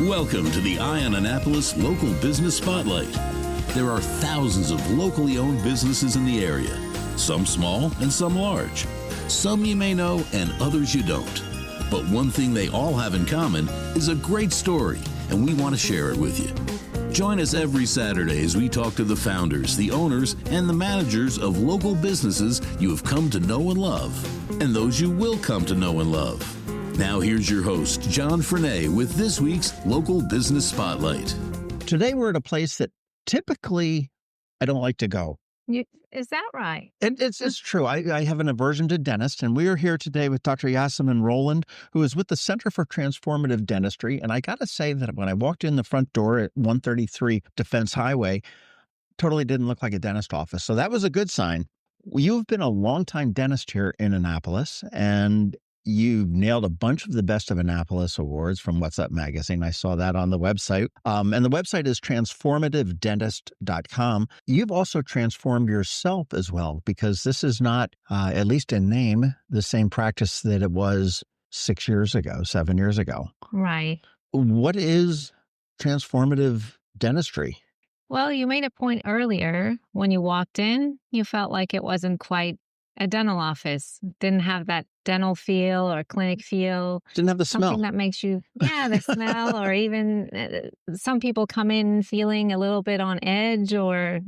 Welcome to the Eye on Annapolis Local Business Spotlight. There are thousands of locally owned businesses in the area, some small and some large. Some you may know and others you don't. But one thing they all have in common is a great story, and we want to share it with you. Join us every Saturday as we talk to the founders, the owners, and the managers of local businesses you have come to know and love, and those you will come to know and love. Now here's your host, John Frenay, with this week's Local Business Spotlight. Today we're at a place that typically I don't like to go. Is that right? It's true. I have an aversion to dentists, and we are here today with Dr. Yasamin Roland, who is with the Center for Transformative Dentistry. And I got to say that when I walked in the front door at 133 Defense Highway, totally didn't look like a dentist office. So that was a good sign. You've been a longtime dentist here in Annapolis, and you've nailed a bunch of the Best of Annapolis awards from What's Up magazine. I saw that on the website. And the website is transformativedentist.com. You've also transformed yourself as well, because this is not, at least in name, the same practice that it was 7 years ago. Right. What is transformative dentistry? Well, you made a point earlier when you walked in, you felt like it wasn't quite a dental office. Didn't have that dental feel or clinic feel. Didn't have the smell. Something that makes you, the smell, or even some people come in feeling a little bit on edge or,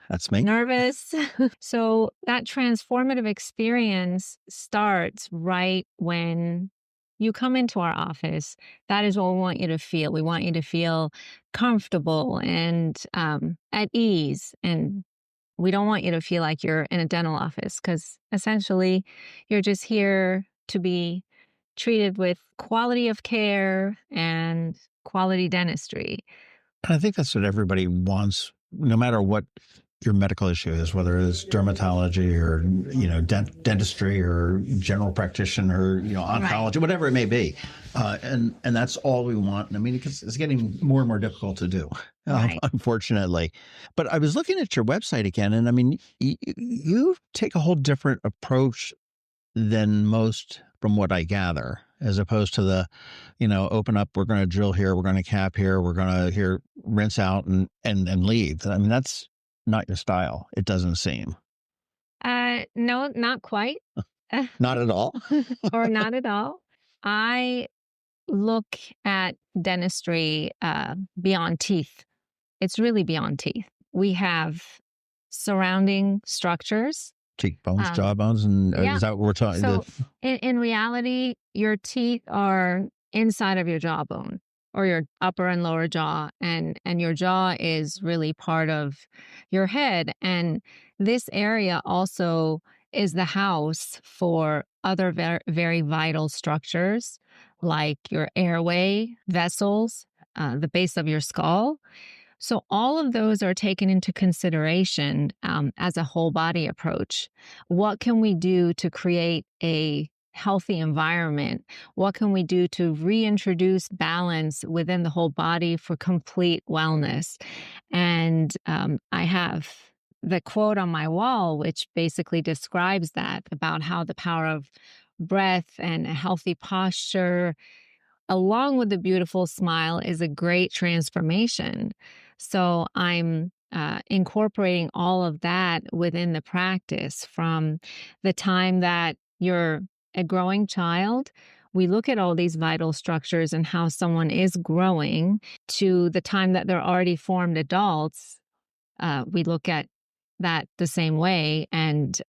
That's me. nervous. So that transformative experience starts right when you come into our office. That is what we want you to feel. We want you to feel comfortable and at ease. And we don't want you to feel like you're in a dental office, because essentially you're just here to be treated with quality of care and quality dentistry. And I think that's what everybody wants, no matter what your medical issue is, whether it's dermatology or, dentistry or general practitioner, oncology, Right. whatever it may be. And that's all we want. I mean, it's getting more and more difficult to do, Right. unfortunately. But I was looking at your website again, and I mean, you take a whole different approach than most, from what I gather, as opposed to the, open up, we're going to drill here, we're going to cap here, we're going to rinse out and leave. I mean, that's not your style, it doesn't seem. No, not quite. Not at all. Or not at all. I look at dentistry beyond teeth. It's really beyond teeth. We have surrounding structures. Cheekbones, jawbones, and yeah. is that what we're talking So in reality, your teeth are inside of your jawbone, or your upper and lower jaw, and your jaw is really part of your head. And this area also is the house for other very vital structures, like your airway, vessels, the base of your skull. So all of those are taken into consideration as a whole body approach. What can we do to create a healthy environment? What can we do to reintroduce balance within the whole body for complete wellness? And I have the quote on my wall, which basically describes that, about how the power of breath and a healthy posture, along with the beautiful smile, is a great transformation. So I'm incorporating all of that within the practice. From the time that you're a growing child, we look at all these vital structures and how someone is growing, to the time that they're already formed adults. We look at that the same way and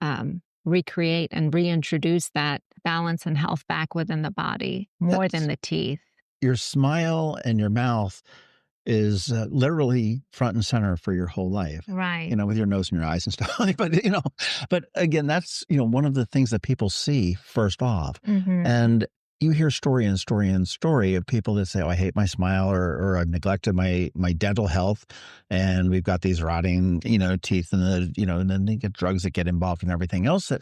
recreate and reintroduce that balance and health back within the body, more than the teeth. Your smile and your mouth is literally front and center for your whole life. Right. With your nose and your eyes and stuff. But again, that's, one of the things that people see first off. Mm-hmm. And you hear story and story and story of people that say, oh, I hate my smile, or I've neglected my dental health, and we've got these rotting, teeth, and and then they get drugs that get involved and everything else.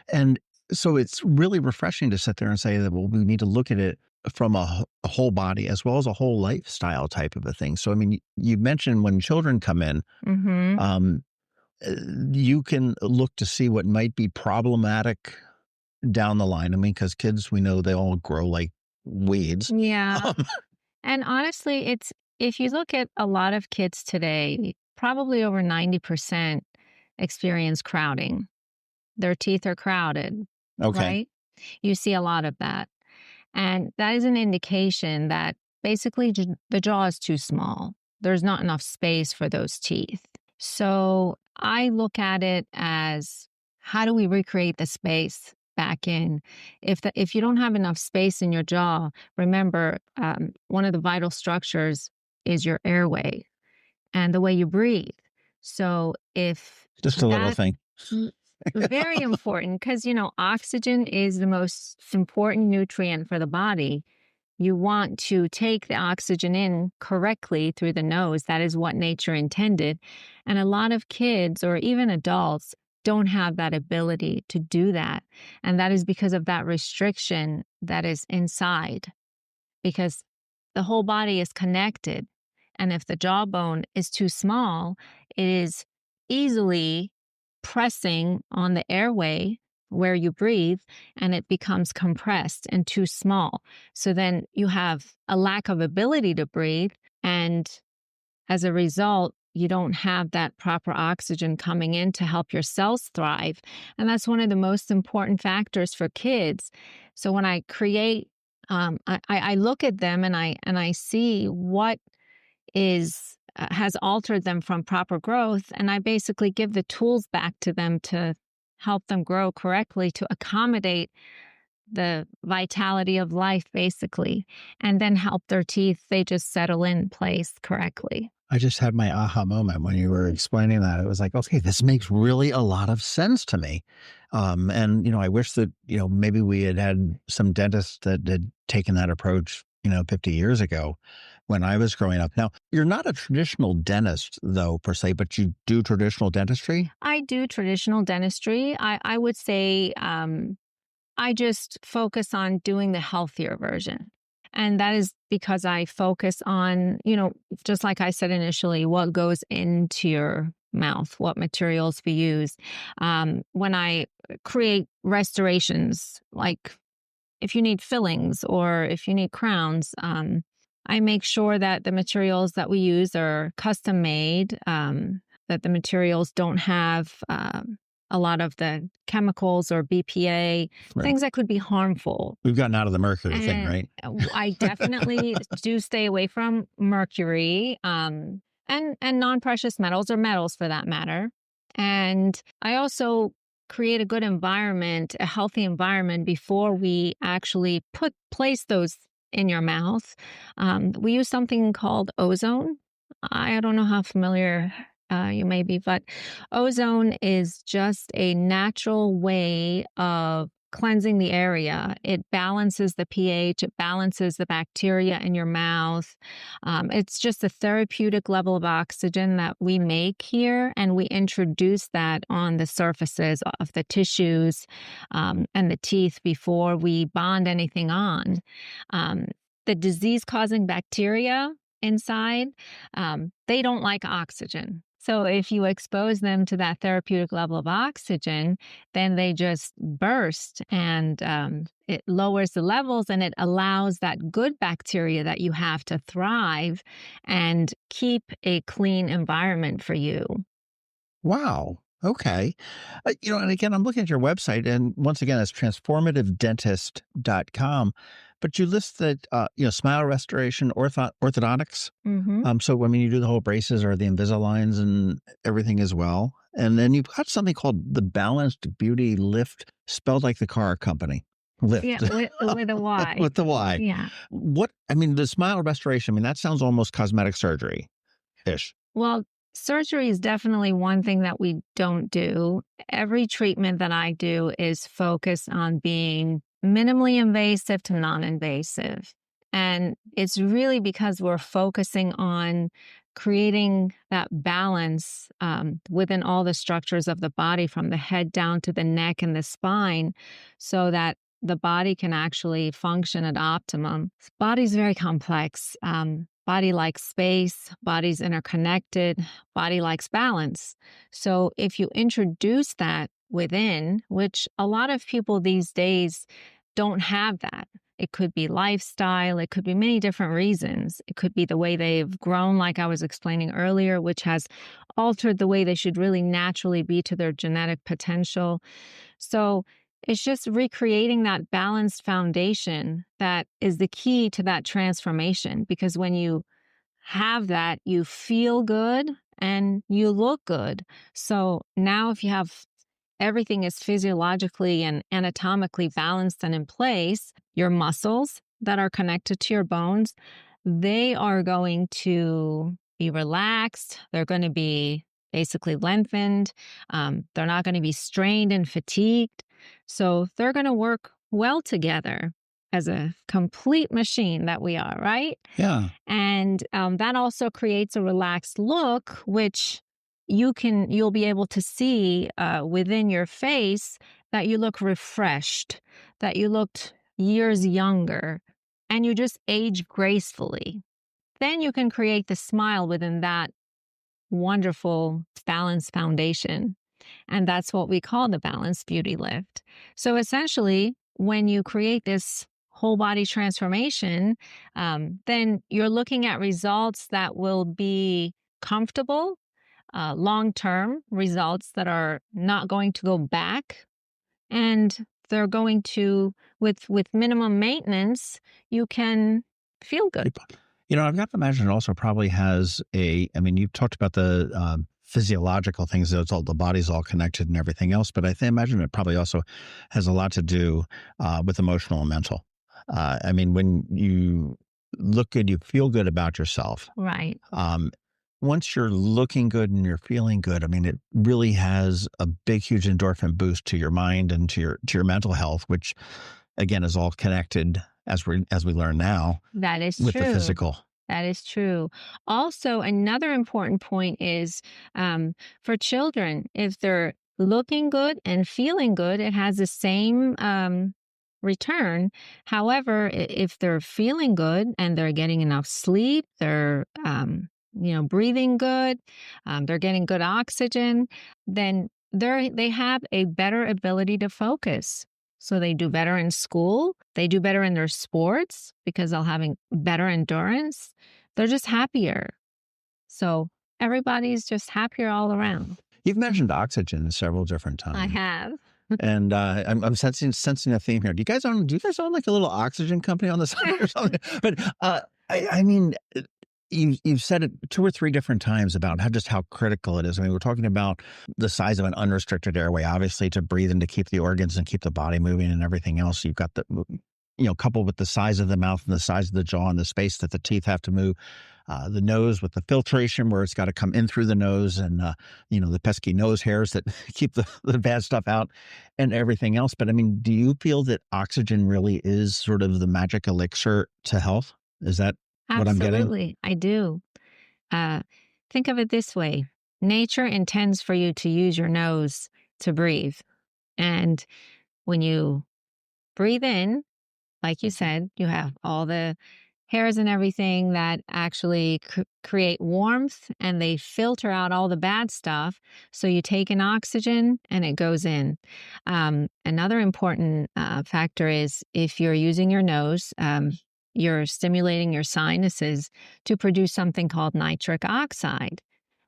And so it's really refreshing to sit there and say that, well, we need to look at it from a whole body as well as a whole lifestyle type of a thing. So, I mean, you mentioned when children come in, Mm-hmm. You can look to see what might be problematic down the line. I mean, because kids, we know they all grow like weeds. Yeah. And honestly, if you look at a lot of kids today, probably over 90% experience crowding. Their teeth are crowded, Okay. right? You see a lot of that. And that is an indication that basically the jaw is too small. There's not enough space for those teeth. So I look at it as, how do we recreate the space back in? If you don't have enough space in your jaw, remember, one of the vital structures is your airway and the way you breathe. So if Just a little that thing. very important, because oxygen is the most important nutrient for the body. You want to take the oxygen in correctly through the nose. That is what nature intended. And a lot of kids or even adults don't have that ability to do that. And that is because of that restriction that is inside, because the whole body is connected. And if the jawbone is too small, it is easily pressing on the airway where you breathe, and it becomes compressed and too small. So then you have a lack of ability to breathe. And as a result, you don't have that proper oxygen coming in to help your cells thrive. And that's one of the most important factors for kids. So when I create, I look at them and I see what is has altered them from proper growth, and I basically give the tools back to them to help them grow correctly to accommodate the vitality of life, basically, and then help their teeth, they just settle in place correctly. I just had my aha moment when you were explaining that. It was like, okay, this makes really a lot of sense to me. And, I wish that, maybe we had some dentists that had taken that approach, 50 years ago when I was growing up. Now, you're not a traditional dentist, though, per se, but you do traditional dentistry? I do traditional dentistry. I would say I just focus on doing the healthier version. And that is because I focus on, just like I said initially, what goes into your mouth, what materials we use. When I create restorations, like if you need fillings or if you need crowns, I make sure that the materials that we use are custom made, that the materials don't have a lot of the chemicals or BPA, Right. things that could be harmful. We've gotten out of the mercury thing, right? I definitely do stay away from mercury, and non-precious metals or metals for that matter. And I also create a good environment, a healthy environment before we actually place those in your mouth. We use something called ozone. I don't know how familiar you may be, but ozone is just a natural way of cleansing the area. It balances the pH, it balances the bacteria in your mouth. It's just a therapeutic level of oxygen that we make here, and we introduce that on the surfaces of the tissues and the teeth before we bond anything on. The disease-causing bacteria inside, they don't like oxygen. So if you expose them to that therapeutic level of oxygen, then they just burst, and it lowers the levels, and it allows that good bacteria that you have to thrive and keep a clean environment for you. Wow. Okay. And again, I'm looking at your website, and once again, it's transformativedentist.com. But you list that, smile restoration, orthodontics. Mm-hmm. So, you do the whole braces or the Invisaligns and everything as well. And then you've got something called the Balanced Beauty Lift, spelled like the car company. Lift. Yeah, with a Y. With the Y. Yeah. The smile restoration, that sounds almost cosmetic surgery-ish. Well, surgery is definitely one thing that we don't do. Every treatment that I do is focused on being minimally invasive to non-invasive. And it's really because we're focusing on creating that balance within all the structures of the body, from the head down to the neck and the spine, so that the body can actually function at optimum. Body's very complex. Body likes space, body's interconnected, body likes balance. So if you introduce that within, which a lot of people these days don't have that. It could be lifestyle. It could be many different reasons. It could be the way they've grown, like I was explaining earlier, which has altered the way they should really naturally be to their genetic potential. So it's just recreating that balanced foundation that is the key to that transformation. Because when you have that, you feel good and you look good. So now, if you have everything is physiologically and anatomically balanced and in place, your muscles that are connected to your bones, they are going to be relaxed. They're going to be basically lengthened. They're not going to be strained and fatigued. So they're going to work well together as a complete machine that we are, right? Yeah. And that also creates a relaxed look, which you'll be able to see within your face that you look refreshed, that you looked years younger, and you just age gracefully. Then you can create the smile within that wonderful balanced foundation. And that's what we call the balanced beauty lift. So essentially, when you create this whole body transformation, then you're looking at results that will be comfortable, long-term results that are not going to go back, and they're going to, with minimum maintenance, you can feel good. I've got to imagine it also probably has you've talked about the physiological things, that it's all, the body's all connected and everything else, but I imagine it probably also has a lot to do with emotional and mental. When you look good, you feel good about yourself. Right. Once you're looking good and you're feeling good, it really has a big, huge endorphin boost to your mind and to your mental health, which again is all connected as we learn now. That is with true. The physical. That is true. Also, another important point is for children, if they're looking good and feeling good, it has the same return. However, if they're feeling good and they're getting enough sleep, they're breathing good, they're getting good oxygen, then they have a better ability to focus. So they do better in school. They do better in their sports because they're having better endurance. They're just happier. So everybody's just happier all around. You've mentioned oxygen several different times. I have. And I'm sensing a theme here. Do you guys own like a little oxygen company on the side or something? But you've said it 2 or 3 different times about how critical it is. We're talking about the size of an unrestricted airway, obviously, to breathe and to keep the organs and keep the body moving and everything else. You've got coupled with the size of the mouth and the size of the jaw and the space that the teeth have to move. The nose with the filtration where it's got to come in through the nose and, the pesky nose hairs that keep the bad stuff out and everything else. But do you feel that oxygen really is sort of the magic elixir to health? Is that what I'm getting? Absolutely, I do. Think of it this way. Nature intends for you to use your nose to breathe. And when you breathe in, like you said, you have all the hairs and everything that actually create warmth, and they filter out all the bad stuff. So you take in oxygen and it goes in. Another important factor is if you're using your nose, you're stimulating your sinuses to produce something called nitric oxide,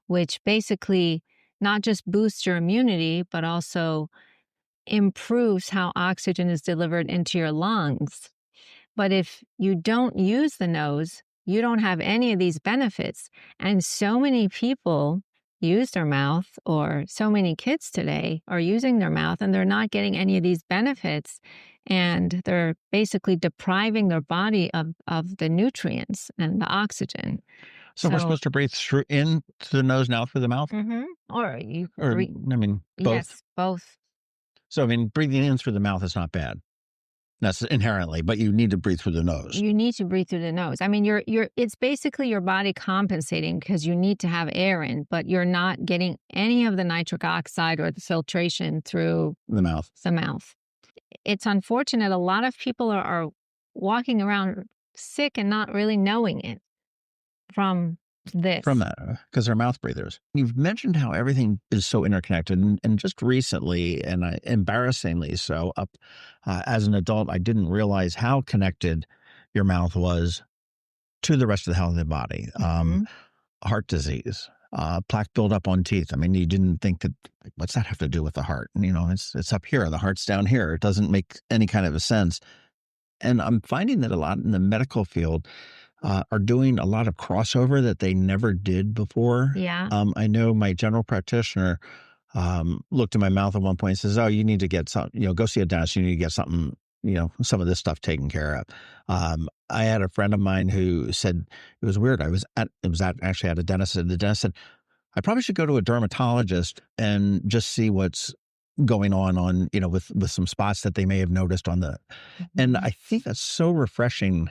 which basically not just boosts your immunity, but also improves how oxygen is delivered into your lungs. But if you don't use the nose, you don't have any of these benefits. And so many people use their mouth, or so many kids today are using their mouth, and they're not getting any of these benefits. And they're basically depriving their body of the nutrients and the oxygen. So we're supposed to breathe in through the nose, now through the mouth? Mm-hmm. Or both. Yes, both. So, breathing in through the mouth is not bad. That's inherently, but you need to breathe through the nose. You need to breathe through the nose. It's basically your body compensating because you need to have air in, but you're not getting any of the nitric oxide or the filtration through the mouth. It's unfortunate. A lot of people are walking around sick and not really knowing it from this. from that because they're mouth breathers. You've mentioned how everything is so interconnected, and just recently, and embarrassingly so, as an adult, I didn't realize how connected your mouth was to the rest of the health of the body. Mhm. Heart disease, plaque buildup on teeth. I mean, you didn't think that. What's that have to do with the heart? And, it's up here. The heart's down here. It doesn't make any kind of a sense. And I'm finding that a lot in the medical field are doing a lot of crossover that they never did before. Yeah. I know my general practitioner looked at my mouth at one point and says, "Oh, you need to get some, go see a dentist. You need to get something, some of this stuff taken care of." I had a friend of mine who said it was weird. Actually at a dentist, and the dentist said, "I probably should go to a dermatologist and just see what's going on, with some spots that they may have noticed on the." And Mhm. I think that's so refreshing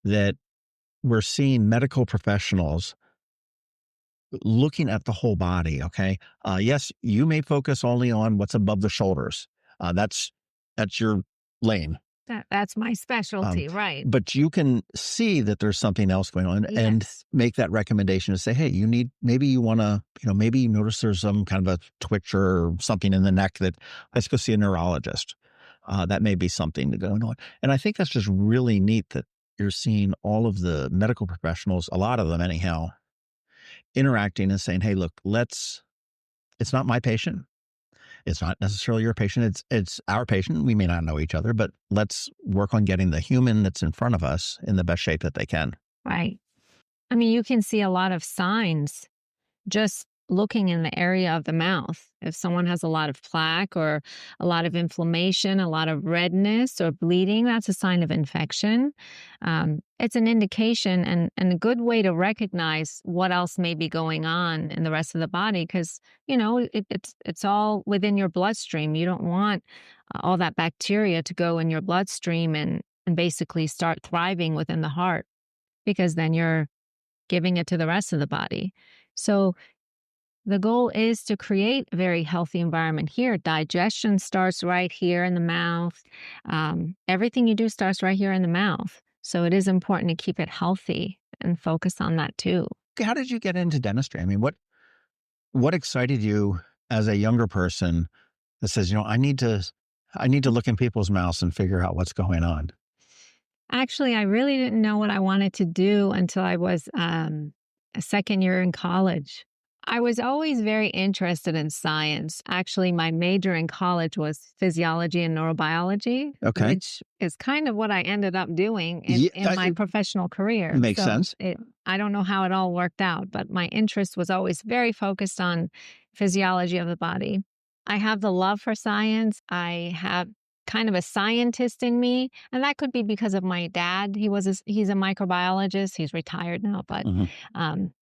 that we're seeing medical professionals looking at the whole body. Okay. Yes, you may focus only on what's above the shoulders. That's your lane. That's my Um, specialty, right? but you can see that there's something else going on and Yes. make that recommendation to say, hey, maybe you want to, maybe you notice there's some kind of a twitch or something in the neck that let's go see a neurologist. That may be something going on. And I think that's just really neat that you're seeing all of the medical professionals, a lot of them anyhow, interacting and saying, hey, look, it's not my patient. It's not necessarily your patient. It's our patient. We may not know each other, but let's work on getting the human that's in front of us in the best shape that they can. Right. I mean, you can see a lot of signs just looking in the area of the mouth. If someone has a lot of plaque or a lot of inflammation, a lot of redness or bleeding, that's a sign of infection. It's an indication and a good way to recognize what else may be going on in the rest of the body because, it's all within your bloodstream. You don't want all that bacteria to go in your bloodstream and basically start thriving within the heart because then you're giving it to the rest of the body. So the goal is to create a very healthy environment here. Digestion starts right here in the mouth. Everything you do starts right here in the mouth. So it is important to keep it healthy and focus on that too. How did you get into dentistry? I mean, what excited you as a younger person that says, I need to look in people's mouths and figure out what's going on? Actually, I really didn't know what I wanted to do until I was a second year in college. I was always very interested in science. Actually, my major in college was physiology and neurobiology, Okay. which is kind of what I ended up doing Yeah, in my professional career. makes sense. I don't know how it all worked out, but my interest was always very focused on physiology of the body. I have the love for science. I have kind of a scientist in me, and that could be because of my dad. He's a microbiologist. He's retired now, but Mhm. um,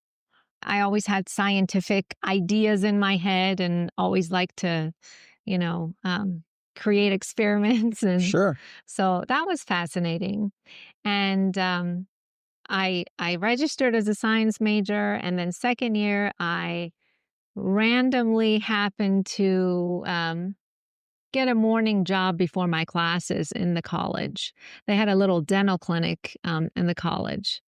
I always had scientific ideas in my head and always liked to, you know, um, create experiments. And Sure. so that was fascinating. And I registered as a science major. And then second year, I randomly happened to get a morning job before my classes in the college. They had a little dental clinic in the college.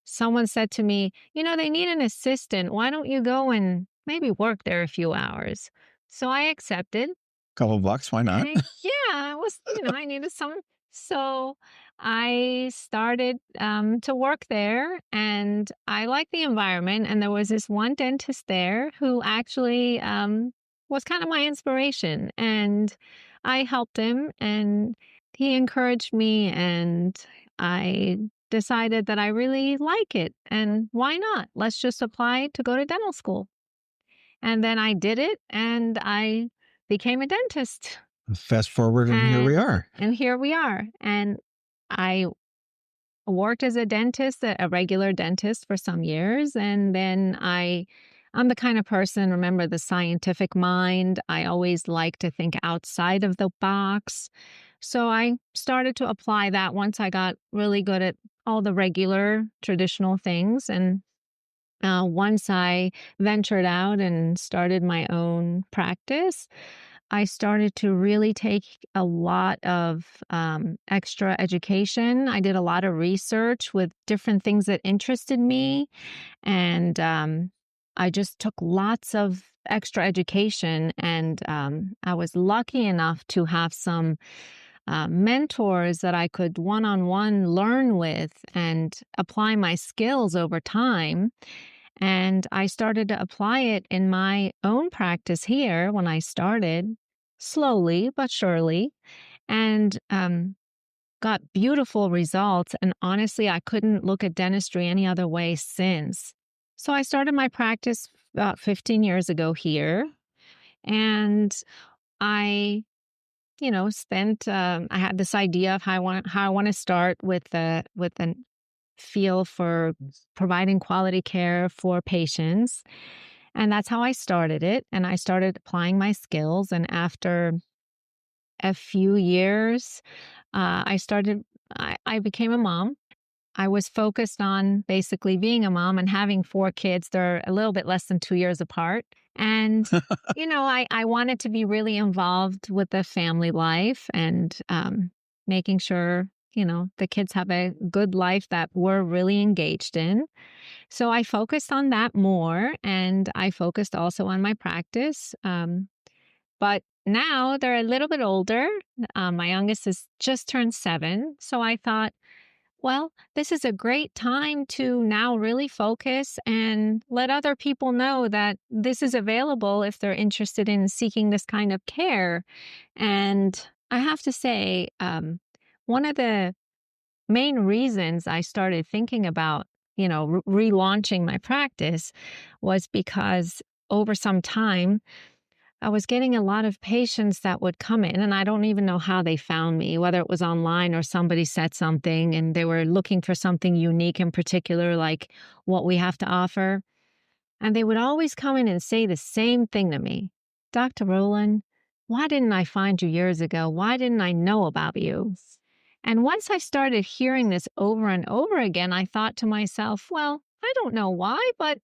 Someone said to me, they need an assistant. Why don't you go and maybe work there a few hours? So I accepted. Couple of bucks, why not? Yeah, I needed some. So I started to work there and I liked the environment. And there was this one dentist there who actually was kind of my inspiration. And I helped him and he encouraged me. And I decided that I really like it. And why not? Let's just apply to go to dental school. And then I did it and I became a dentist. Fast forward, and here we And are. and here we are. And I worked as a dentist, a regular dentist for some years. And then I'm the kind of person, remember the scientific mind. I always like to think outside of the box. So I started to apply that once I got really good at all the regular traditional things. And once I ventured out and started my own practice, I started to really take a lot of extra education. I did a lot of research with different things that interested me. And I just took lots of extra education. And I was lucky enough to have some mentors that I could one on one learn with and apply my skills over time. And I started to apply it in my own practice here when I started, slowly but surely, and got beautiful results. And honestly, I couldn't look at dentistry any other way since. So I started my practice about 15 years ago here. And I, I had this idea of how I want to start with an feel for providing quality care for patients. And that's how I started it. And I started applying my skills. And after a few years, I became a mom. I was focused on basically being a mom and having 4 kids. They're a little bit less than 2 years apart. And, I wanted to be really involved with the family life and making sure, the kids have a good life that we're really engaged in. So I focused on that more, and I focused also on my practice. But now they're a little bit older. My youngest has just turned 7. So I thought, well, this is a great time to now really focus and let other people know that this is available if they're interested in seeking this kind of care. And I have to say, one of the main reasons I started thinking about, relaunching my practice was because over some time, I was getting a lot of patients that would come in, and I don't even know how they found me, whether it was online or somebody said something and they were looking for something unique in particular, like what we have to offer. And they would always come in and say the same thing to me: Dr. Roland, why didn't I find you years ago? Why didn't I know about you? And once I started hearing this over and over again, I thought to myself, well, I don't know why, but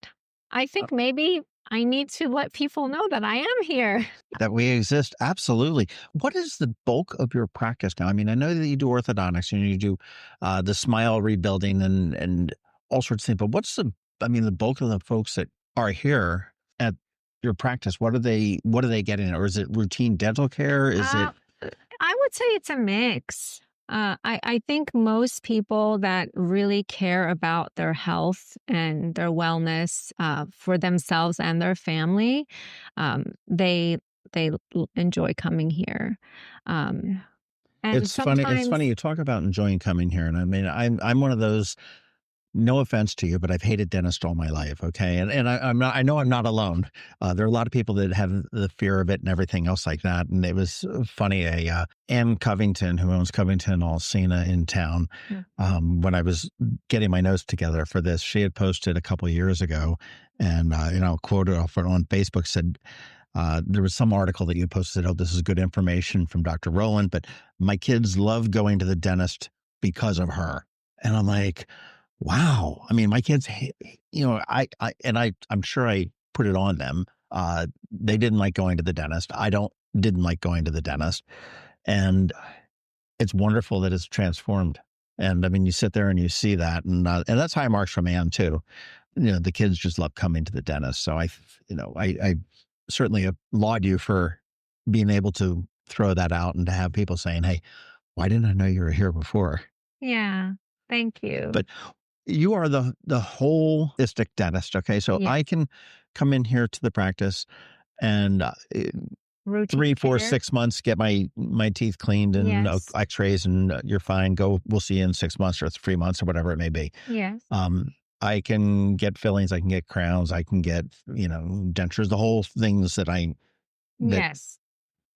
I think maybe I need to let people know that I am here. That we exist. Absolutely. What is the bulk of your practice now? I mean, I know that you do orthodontics and you do the smile rebuilding and all sorts of things, but the bulk of the folks that are here at your practice, what are they getting? Or is it routine dental care? Is it? I would say it's a mix. I think most people that really care about their health and their wellness for themselves and their family, they enjoy coming here. And It's funny. It's sometimes, funny you talk about enjoying coming here, and I mean, I'm one of those. No offense to you, but I've hated dentists all my life. Okay, and I'm not. I know I'm not alone. There are a lot of people that have the fear of it and everything else like that. And it was funny. Ann Covington, who owns Covington Alsina in town, Mm. when I was getting my notes together for this, she had posted a couple of years ago, and quoted off on Facebook, said. There was some article that you posted. Oh, this is good information from Dr. Roland, but my kids love going to the dentist because of her. And I'm like, wow. I mean, my kids, I'm sure I put it on them. They didn't like going to the dentist. Didn't like going to the dentist. And it's wonderful that it's transformed. And I mean, you sit there and you see that. And that's high marks from Ann too. The kids just love coming to the dentist. So I certainly applaud you for being able to throw that out and to have people saying, hey, why didn't I know you were here before? yeah, thank you. But you are the holistic dentist. Okay. So Yeah. I can come in here to the practice and Routine 3, 4, care. 6 months, get my teeth cleaned and Yes. x-rays and you're fine. We'll see you in 6 months or 3 months or whatever it may be. Yes. I can get fillings. I can get crowns. I can get, dentures, the whole things that Yes.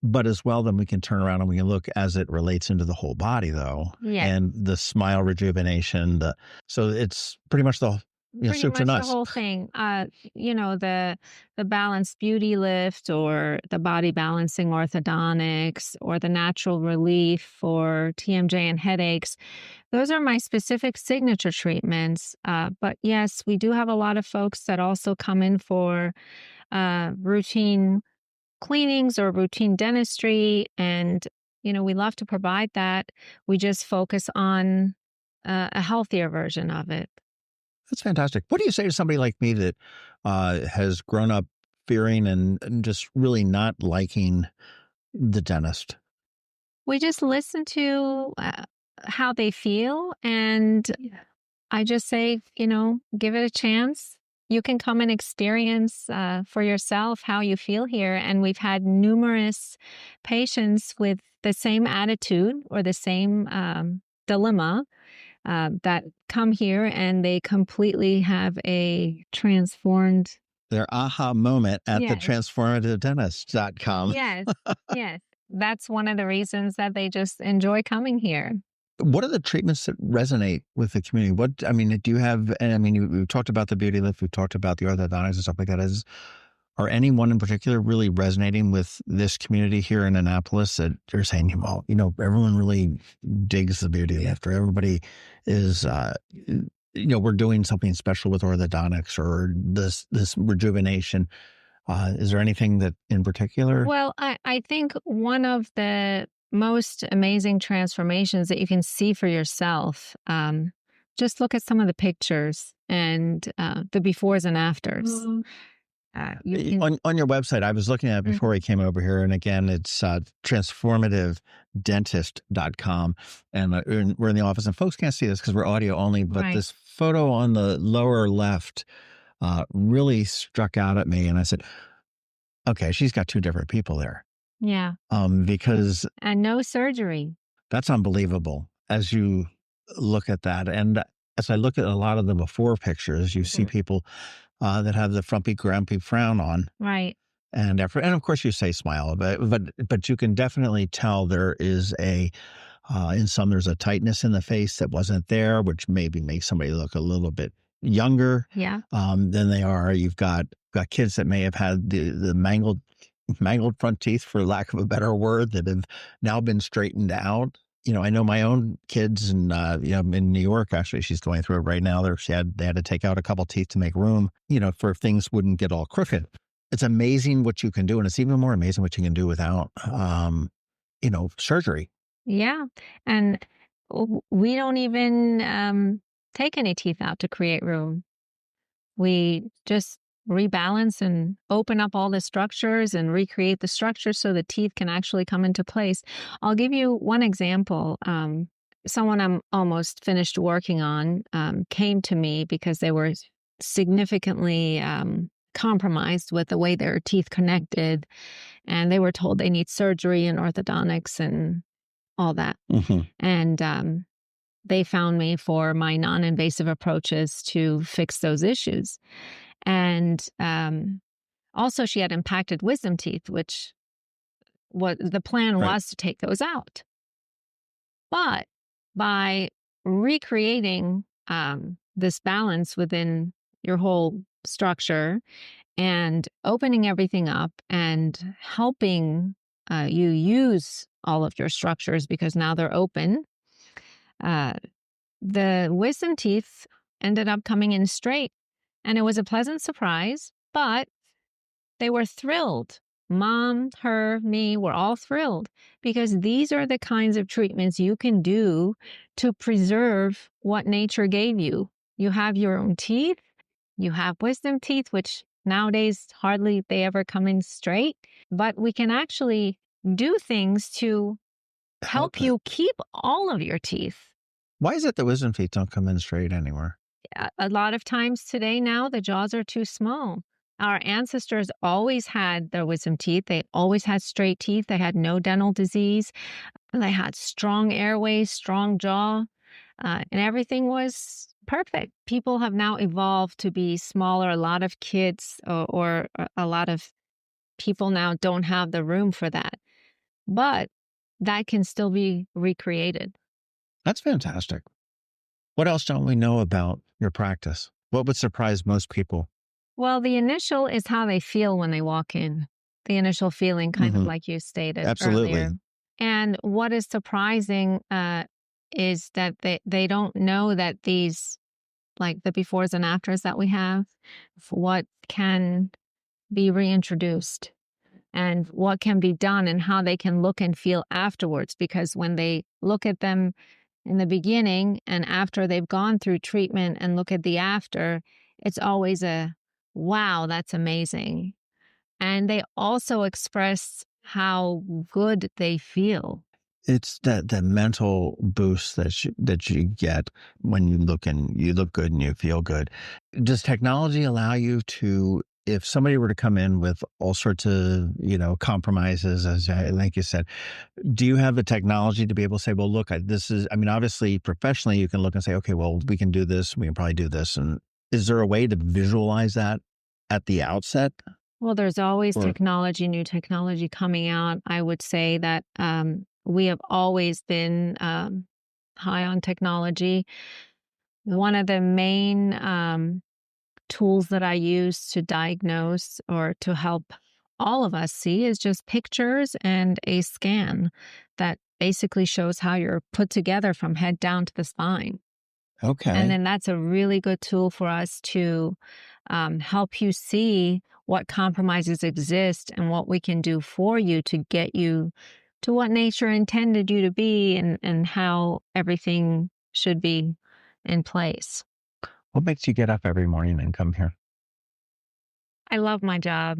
but as well, then we can turn around and we can look as it relates into the whole body though. Yes. And the smile rejuvenation, so it's pretty much the, Pretty soup to much the nuts. whole thing. The balanced beauty lift or the body balancing orthodontics or the natural relief for TMJ and headaches. Those are my specific signature treatments. But yes, we do have a lot of folks that also come in for routine cleanings or routine dentistry. And, we love to provide that. We just focus on a healthier version of it. That's fantastic. What do you say to somebody like me that has grown up fearing and just really not liking the dentist? We just listen to how they feel. And I just say, give it a chance. You can come and experience for yourself how you feel here. And we've had numerous patients with the same attitude or the same dilemma that come here, and they completely have a transformed. Their aha moment at the Yes. transformativedentist.com. Yes, yes. That's one of the reasons that they just enjoy coming here. What are the treatments that resonate with the community? Do you have, and we've talked about the beauty lift, we've talked about the orthodontics and stuff like that. Are anyone in particular really resonating with this community here in Annapolis that you're saying, well, everyone really digs the beauty lift, or everybody is, we're doing something special with orthodontics or this rejuvenation? Is there anything that in particular? Well, I think one of the most amazing transformations that you can see for yourself, just look at some of the pictures and the befores and afters. On your website, I was looking at it before we came over here. And again, it's transformativedentist.com. And we're in the office, and folks can't see this because we're audio only. But Right. this photo on the lower left really struck out at me. And I said, okay, she's got two different people there. Yeah. Because And no surgery. that's unbelievable as you look at that. And as I look at a lot of the before pictures, you see people that have the frumpy, grumpy frown on. Right. And of course you say smile, but you can definitely tell there is in some, there's a tightness in the face that wasn't there, which maybe makes somebody look a little bit younger Yeah. than they are. You've got kids that may have had the mangled front teeth, for lack of a better word, that have now been straightened out. I know my own kids, and in New York, actually, she's going through it right now. They had to take out a couple teeth to make room, for things wouldn't get all crooked. It's amazing what you can do, and it's even more amazing what you can do without, surgery. Yeah. And we don't even take any teeth out to create room. We just rebalance and open up all the structures and recreate the structures so the teeth can actually come into place. I'll give you one example. Someone I'm almost finished working on came to me because they were significantly compromised with the way their teeth connected, and they were told they need surgery and orthodontics and all that. And they found me for my non-invasive approaches to fix those issues. And also, she had impacted wisdom teeth, which what the plan was to take those out. But by recreating this balance within your whole structure and opening everything up and helping you use all of your structures, because now they're open, the wisdom teeth ended up coming in straight. And it was a pleasant surprise, but they were thrilled. Mom, her, me, we're all thrilled, because these are the kinds of treatments you can do to preserve what nature gave you. You have your own teeth, you have wisdom teeth, which nowadays hardly they ever come in straight, but we can actually do things to help you keep all of your teeth. Why is it that wisdom teeth don't come in straight anywhere? A lot of times today now, the jaws are too small. Our ancestors always had their wisdom teeth. They always had straight teeth. They had no dental disease. They had strong airways, strong jaw, and everything was perfect. People have now evolved to be smaller. A lot of kids or a lot of people now don't have the room for that. But that can still be recreated. That's fantastic. What else don't we know about your practice? What would surprise most people? Well, the initial is how they feel when they walk in. The initial feeling, kind of like you stated Absolutely. earlier. And what is surprising is that they don't know that these, like the befores and afters that we have, what can be reintroduced. and what can be done and how they can look and feel afterwards. Because when they look at them in the beginning and after they've gone through treatment and look at the after, it's always a, wow, that's amazing. And they also express how good they feel. It's that mental boost that you get when you look good and you feel good. Does technology allow you to, if somebody were to come in with all sorts of, compromises, like you said, do you have the technology to be able to say, well, look, obviously professionally you can look and say, okay, well, we can do this. We can probably do this. And is there a way to visualize that at the outset? Well, there's always new technology coming out. I would say that we have always been high on technology. One of the main tools that I use to diagnose or to help all of us see is just pictures and a scan that basically shows how you're put together from head down to the spine. Okay. And then that's a really good tool for us to help you see what compromises exist and what we can do for you to get you to what nature intended you to be and how everything should be in place. What makes you get up every morning and come here? I love my job.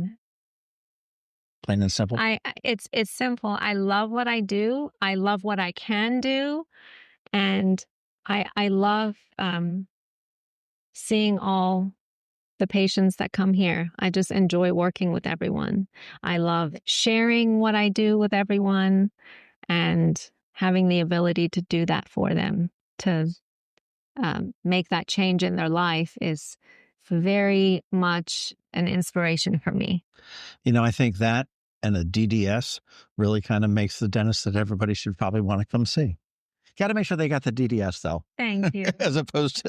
Plain and simple? It's simple. I love what I do. I love what I can do. And I love seeing all the patients that come here. I just enjoy working with everyone. I love sharing what I do with everyone and having the ability to do that for them, to make that change in their life is very much an inspiration for me. I think that and a DDS really kind of makes the dentist that everybody should probably want to come see. Got to make sure they got the DDS though. Thank you. As opposed to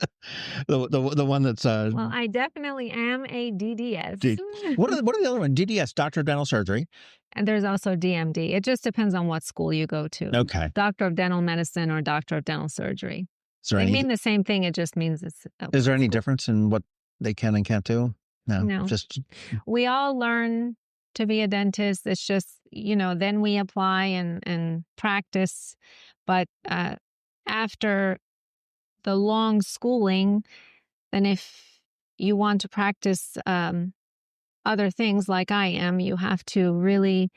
the one that's well, I definitely am a DDS. What are the other one? DDS, Doctor of Dental Surgery. And there's also DMD. It just depends on what school you go to. Okay. Doctor of Dental Medicine or Doctor of Dental Surgery. They mean the same thing. It just means it's. Is there any difference in what they can and can't do? No. Just we all learn to be a dentist. It's just, then we apply and practice. But after the long schooling, then if you want to practice other things like I am, you have to really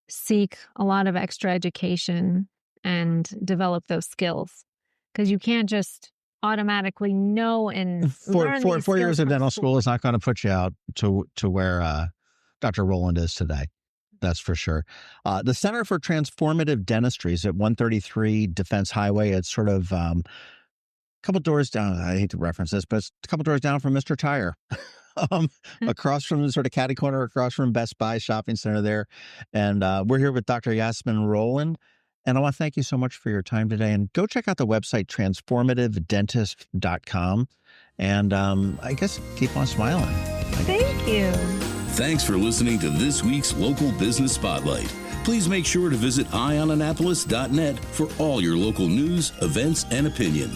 seek a lot of extra education and develop those skills. Because you can't just automatically know and learn these 4 years of dental school school is not going to put you out to where Dr. Roland is today. That's for sure. The Center for Transformative Dentistry is at 133 Defense Highway. It's sort of a couple doors down. I hate to reference this, but it's a couple doors down from Mr. Tire. Across from the sort of catty corner, across from Best Buy shopping center there. And we're here with Dr. Yasamin Roland. And I want to thank you so much for your time today. And go check out the website, transformativedentist.com. And I guess keep on smiling. Thank you. Thanks for listening to this week's Local Business Spotlight. Please make sure to visit eyeonannapolis.net for all your local news, events, and opinion.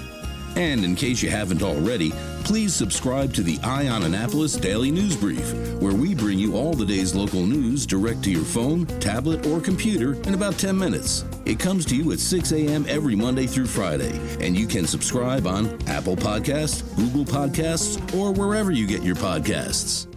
And in case you haven't already, please subscribe to the Eye on Annapolis Daily News Brief, where we bring you all the day's local news direct to your phone, tablet, or computer in about 10 minutes. It comes to you at 6 a.m. every Monday through Friday, and you can subscribe on Apple Podcasts, Google Podcasts, or wherever you get your podcasts.